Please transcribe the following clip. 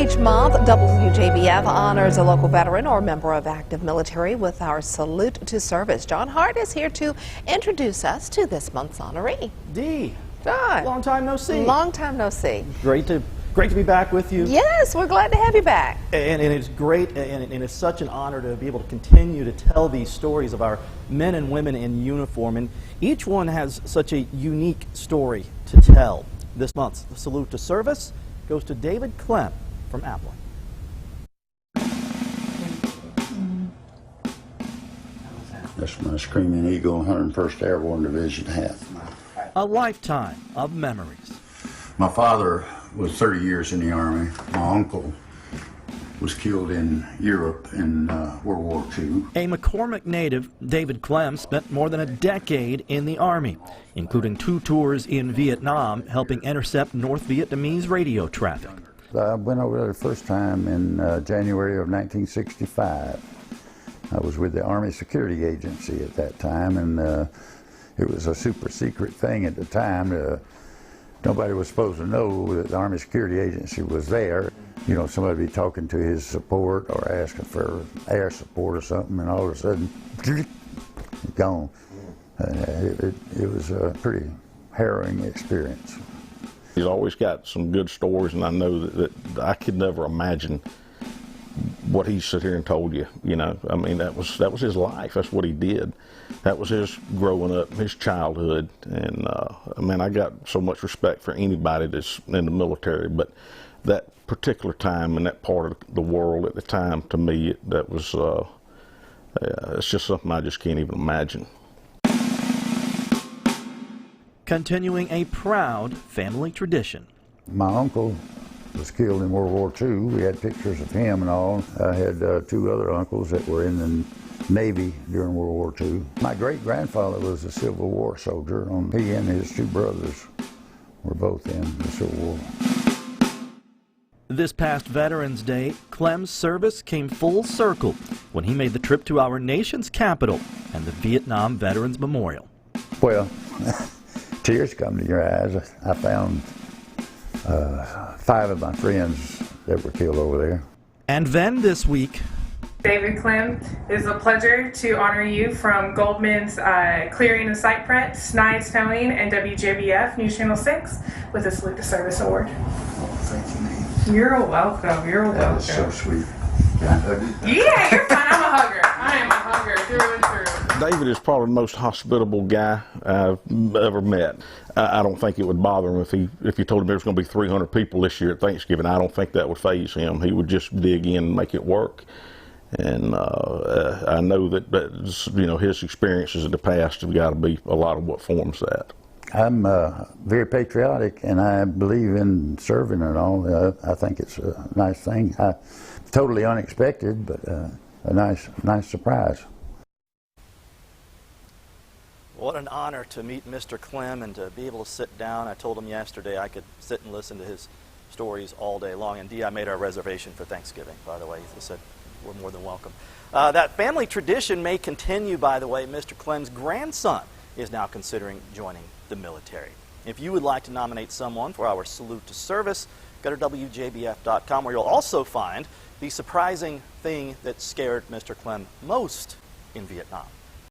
Each month, WJBF honors a local veteran or member of active military with our Salute to Service. John Hart is here to introduce us to this month's honoree. Dee, John. long time no see. Long time no see. Great to be back with you. Yes, we're glad to have you back. And it's great, and it's such an honor to be able to continue to tell these stories of our men and women in uniform. And each one has such a unique story to tell. This month's Salute to Service goes to David Clem from Appling. That's my Screaming Eagle, 101st Airborne Division hat. A lifetime of memories. My father was 30 years in the Army. My uncle was killed in Europe in World War II. A McCormick native, David Clem spent more than a decade in the Army, including 2 tours in Vietnam, helping intercept North Vietnamese radio traffic. I went over there the first time in January of 1965. I was with the Army Security Agency at that time, and it was a super secret thing at the time. Nobody was supposed to know that the Army Security Agency was there. You know, somebody would be talking to his support or asking for air support or something, and all of a sudden, gone. It was a pretty harrowing experience. He's always got some good stories, and I know that I could never imagine what he sit here and told you. You know, I mean, that was his life. That's what he did. That was his growing up, his childhood, and I mean, I got so much respect for anybody that's in the military, but that particular time in that part of the world at the time, to me, that was it's just something I just can't even imagine. Continuing a proud family tradition. My uncle was killed in World War II. We had pictures of him and all. I had 2 other uncles that were in the Navy during World War II. My great-grandfather was a Civil War soldier. He and his 2 brothers were both in the Civil War. This past Veterans Day, Clem's service came full circle when he made the trip to our nation's capital and the Vietnam Veterans Memorial. Well, tears come to your eyes. I found 5 of my friends that were killed over there. And then this week, David Clem, it is a pleasure to honor you from Goldman's Clearing and Site Prep, Snides Towing, and WJBF News Channel 6 with the Salute to Service Award. Oh, thank you, man. You're welcome. You're welcome. That was so sweet. Can I hug you? Yeah, you're fine. I'm a hugger. I am a hugger through and through. David is probably the most hospitable guy I've ever met. I don't think it would bother him if you told him there was going to be 300 people this year at Thanksgiving. I don't think that would faze him. He would just dig in and make it work. And I know that you know, his experiences in the past have got to be a lot of what forms that. I'm very patriotic, and I believe in serving and all. I think it's a nice thing. Totally unexpected, but a nice surprise. what an honor to meet Mr. Clem and to be able to sit down. I told him yesterday I could sit and listen to his stories all day long. And Dee, I made our reservation for Thanksgiving, by the way. He said we're more than welcome. That family tradition may continue, by the way. Mr. Clem's grandson is now considering joining the military. If you would like to nominate someone for our Salute to Service, go to WJBF.com, where you'll also find the surprising thing that scared Mr. Clem most in Vietnam.